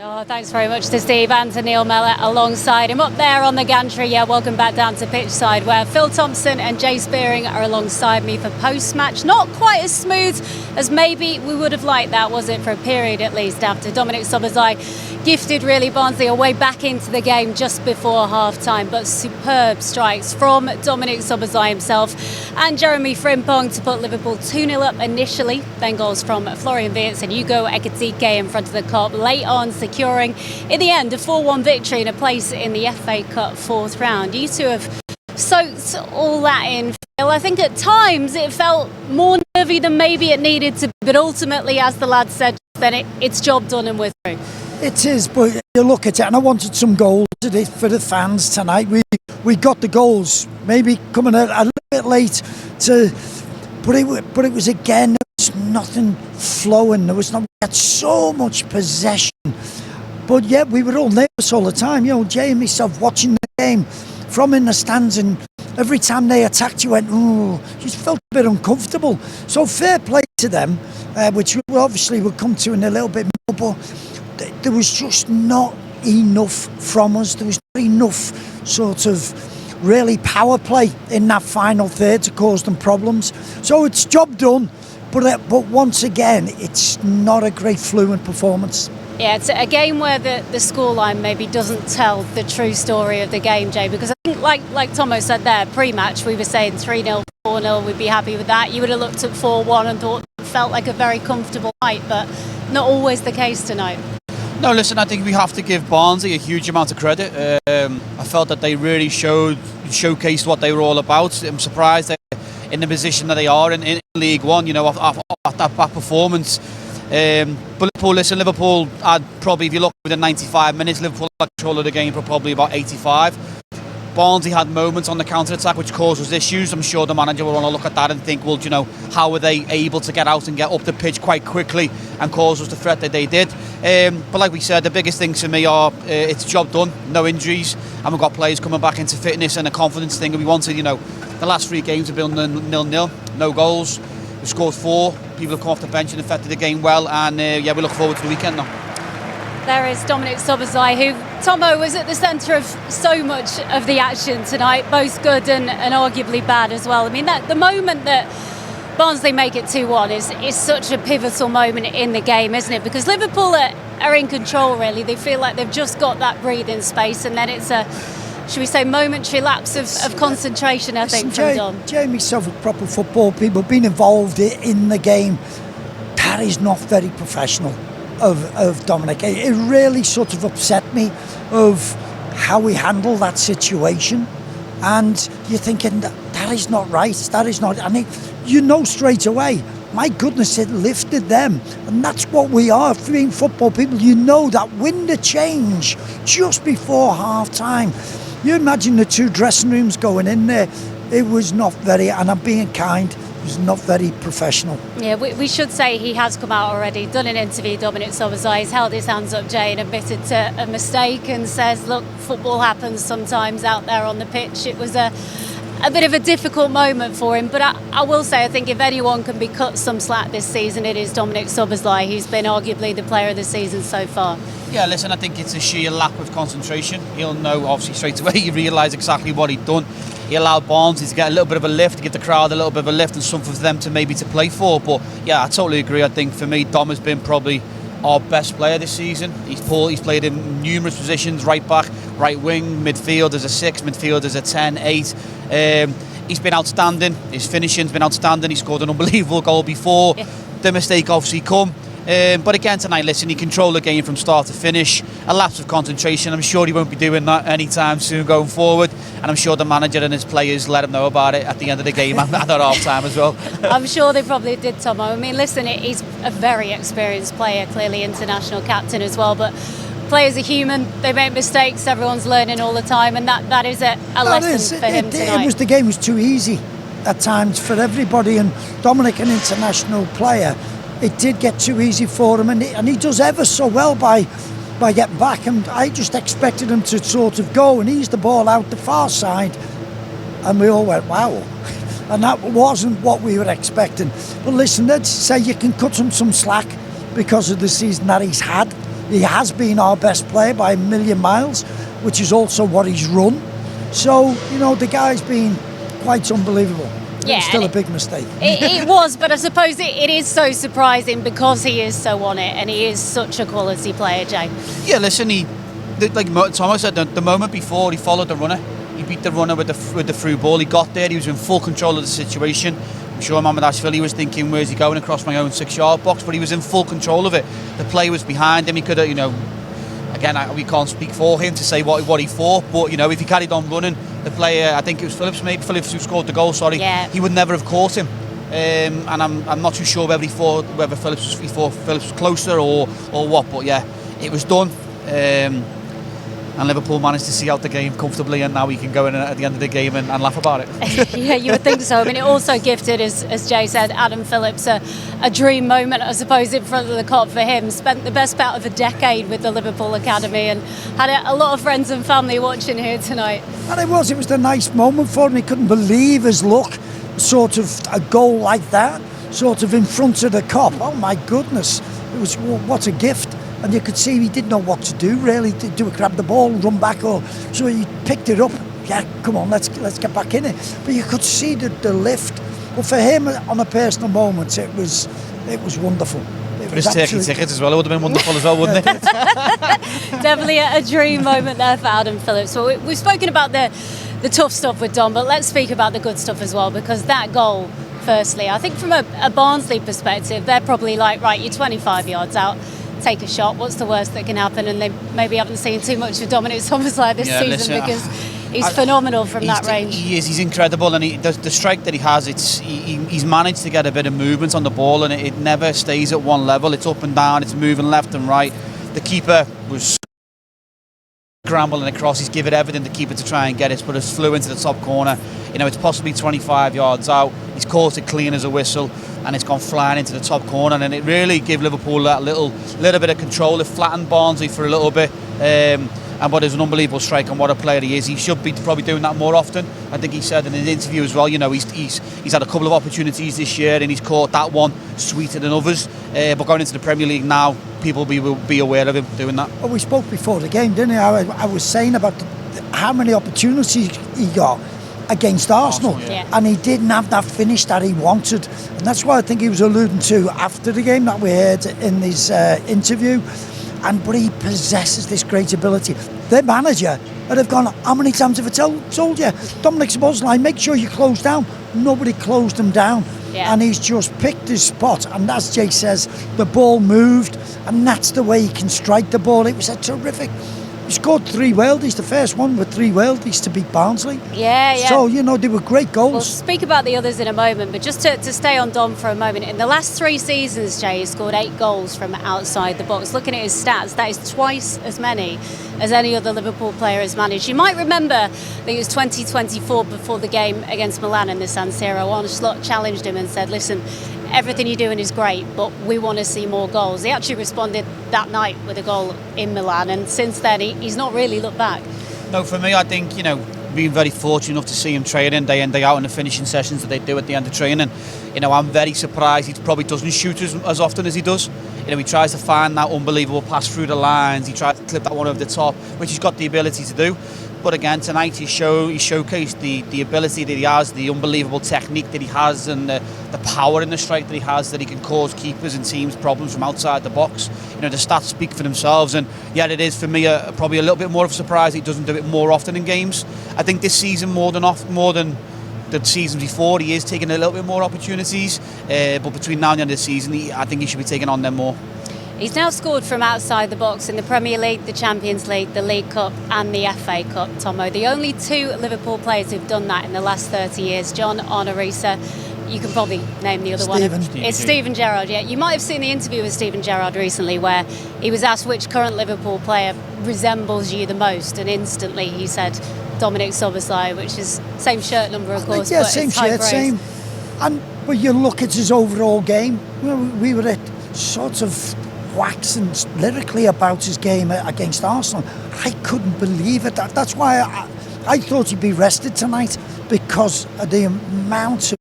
Oh, thanks very much to Steve and to Neil Mellett alongside him. Up there on the gantry, welcome back down to pitch side where Phil Thompson and Jay Spearing are alongside me for post-match. Not quite as smooth as maybe we would have liked that, was it, for a period at least, after Dominik Szoboszlai gifted really Barnsley a way back into the game just before half-time. But superb strikes from Dominik Szoboszlai himself and Jeremy Frimpong to put Liverpool 2-0 up initially. Then goals from Florian Wirtz and Hugo Ekitike in front of the Kop late on, securing in the end a 4-1 victory and a place in the FA Cup fourth round. You two have soaked all that in, Phil. I think at times it felt more nervy than maybe it needed to be, but ultimately, as the lads said, then it's job done and we're through. It is, but you look at it, and I wanted some goals for the fans tonight. We got the goals, maybe coming a little bit late, but it was again, there was nothing flowing. We had so much possession, but yeah, we were all nervous all the time. You know, Jay and myself watching the game from in the stands, and every time they attacked, you went, oh, you felt a bit uncomfortable. So fair play to them, which we obviously will come to in a little bit more, but there was just not enough from us. There was not enough sort of really power play in that final third to cause them problems. So it's job done, but once again, it's not a great fluent performance. Yeah, it's a game where the scoreline maybe doesn't tell the true story of the game, Jay, because I think like Tomo said there, pre-match we were saying 3-0, 4-0, we'd be happy with that. You would have looked at 4-1 and thought it felt like a very comfortable night, but not always the case tonight. No, listen, I think we have to give Barnsley a huge amount of credit. I felt that they really showcased what they were all about. I'm surprised they're in the position that they are in League One, you know, after that performance. But Liverpool had probably, if you look within 95 minutes, Liverpool had control of the game for probably about 85. Barnsley had moments on the counter-attack which caused us issues. I'm sure the manager will want to look at that and think, well, you know, how were they able to get out and get up the pitch quite quickly and cause us the threat that they did? But like we said, the biggest things for me are it's job done, no injuries, and we've got players coming back into fitness and a confidence thing. And we wanted, you know, the last 3 games have been 0-0, no goals. We scored 4. People have come off the bench and affected the game well, and we look forward to the weekend now. There is Dominik Szoboszlai, who, Tomo, was at the centre of so much of the action tonight, both good and arguably bad as well. I mean, the moment that Barnsley make it 2-1 is such a pivotal moment in the game, isn't it? Because Liverpool are in control, really. They feel like they've just got that breathing space, and then it's a, should we say, momentary lapse of concentration, I think, from Dom. Jay myself, with proper football people, being involved in the game, that is not very professional of Dominik. It really sort of upset me of how we handle that situation, and you're thinking that is not right, that is not, and you know straight away, my goodness, it lifted them, and that's what we are, being football people. You know that window change just before half time. You imagine the 2 dressing rooms going in there. It was not very, and I'm being kind, it was not very professional. Yeah, we should say he has come out already, done an interview, Dominik Szoboszlai. He's held his hands up, Jay, and admitted to a mistake and says, look, football happens sometimes out there on the pitch. It was a bit of a difficult moment for him, but I will say, I think if anyone can be cut some slack this season, it is Dominik Szoboszlai. He's been arguably the player of the season so far. Yeah, listen, I think it's a sheer lack of concentration. He'll know, obviously, straight away. He realised exactly what he'd done. He allowed Barnsley to get a little bit of a lift, to give the crowd a little bit of a lift and something for them to maybe to play for. But yeah, I totally agree. I think for me, Dom has been probably our best player this season. He's played in numerous positions: right back, right wing, midfield as a 6, midfield as a 10, 8. He's been outstanding. His finishing's been outstanding. He scored an unbelievable goal before. Yeah. The mistake obviously come. But again tonight, listen, he controlled the game from start to finish. A lapse of concentration. I'm sure he won't be doing that anytime soon going forward. And I'm sure the manager and his players let him know about it at the end of the game and at half time as well. I'm sure they probably did, Tomo. I mean, listen, he's a very experienced player, clearly international captain as well. But players are human. They make mistakes. Everyone's learning all the time. And that is a lesson for him tonight. The game was too easy at times for everybody. And Dominik, an international player, it did get too easy for him, and he does ever so well by getting back, and I just expected him to sort of go and ease the ball out the far side, and we all went, wow. And that wasn't what we were expecting. But listen, let's say you can cut him some slack because of the season that he's had. He has been our best player by a million miles, which is also what he's run. So, you know, the guy's been quite unbelievable. Yeah, It's still a big mistake. It was, but I suppose it is so surprising because he is so on it and he is such a quality player, Jay. Yeah, listen, like Thomas said, the moment before he followed the runner, he beat the runner with the through ball. He got there, he was in full control of the situation. I'm sure Mamardashvili was thinking, where's he going across my own 6-yard box? But he was in full control of it. The play was behind him. He could have, you know, again, we can't speak for him to say what he thought, but, you know, if he carried on running, the player, I think it was Phillips who scored the goal, yeah. He would never have caught him. And I'm not too sure whether he thought Phillips was closer or what, but yeah, it was done. And Liverpool managed to see out the game comfortably, and now we can go in at the end of the game and laugh about it. Yeah, you would think so. I mean, it also gifted, as Jay said, Adam Phillips a dream moment, I suppose, in front of the Kop for him. Spent the best part of a decade with the Liverpool Academy and had a lot of friends and family watching here tonight. And it was a nice moment for him. He couldn't believe his luck, sort of a goal like that, sort of in front of the Kop. Oh my goodness, it was what a gift. And you could see he didn't know what to do really. Do grab the ball and run back, or so he picked it up. Yeah, come on, let's get back in it. But you could see the lift. But for him, on a personal moment, it was wonderful. For his turkey tickets as well, it would have been wonderful as well, wouldn't it? Definitely a dream moment there for Adam Phillips. So we've spoken about the tough stuff with Dom, but let's speak about the good stuff as well, because that goal, firstly, I think from a Barnsley perspective, they're probably like, right, you're 25 yards out, take a shot, what's the worst that can happen? And they maybe haven't seen too much of Dominik Szoboszlai this season, because he's phenomenal from that range. He's incredible, and the strike that he has, he's managed to get a bit of movement on the ball, and it never stays at one level. It's up and down, it's moving left and right. The keeper was scrambling across, he's given everything to keep it to try and get it, but it flew into the top corner. You know, it's possibly 25 yards out. He's caught it clean as a whistle, and it's gone flying into the top corner, and it really gave Liverpool that little bit of control. It flattened Barnsley for a little bit, and what is an unbelievable strike, and what a player he is. He should be probably doing that more often. I think he said in his interview as well, you know, he's had a couple of opportunities this year, and he's caught that one sweeter than others. But going into the Premier League now, people will be aware of him doing that. Well, we spoke before the game, didn't we? I was saying about how many opportunities he got against Arsenal, yeah. And he didn't have that finish that he wanted, and that's what I think he was alluding to after the game that we heard in his interview. But he possesses this great ability. The manager would have gone, how many times have I told you, Dominik Szoboszlai, make sure you close down. Nobody closed him down, yeah. And he's just picked his spot, and as Jake says, the ball moved, and that's the way he can strike the ball. It was a terrific. He scored 3 worldies, the first one with 3 worldies to beat Barnsley. Yeah. So, you know, they were great goals. We'll speak about the others in a moment, but just to stay on Dom for a moment, in the last 3 seasons, Jay, he scored 8 goals from outside the box. Looking at his stats, that is twice as many as any other Liverpool player has managed. You might remember, I think it was 2024 before the game against Milan in the San Siro, Arne Slot challenged him and said, listen, everything you're doing is great, but we want to see more goals. He actually responded that night with a goal in Milan, and since then he's not really looked back. No, for me, I think, you know, being very fortunate enough to see him training day in, day out in the finishing sessions that they do at the end of training. You know, I'm very surprised he probably doesn't shoot as often as he does. You know, he tries to find that unbelievable pass through the lines, he tries to clip that one over the top, which he's got the ability to do. But again, tonight he showcased the ability that he has, the unbelievable technique that he has, and the power in the strike that he has, that he can cause keepers and teams problems from outside the box. You know, the stats speak for themselves, and yet it is for me probably a little bit more of a surprise he doesn't do it more often in games. I think this season more than the seasons before, he is taking a little bit more opportunities, but between now and the end of the season, I think he should be taking on them more. He's now scored from outside the box in the Premier League, the Champions League, the League Cup and the FA Cup, Tomo. The only 2 Liverpool players who've done that in the last 30 years, John Arnorisa. You can probably name the other one. It's Steven Gerrard, yeah. You might have seen the interview with Steven Gerrard recently where he was asked which current Liverpool player resembles you the most, and instantly he said Dominik Szoboszlai, which is same shirt number, of course. Yeah, but same it's high shirt, praise. same. But you look at his overall game, we were at sort of waxing lyrically about his game against Arsenal. I couldn't believe it. That's why I thought he'd be rested tonight, because of the amount of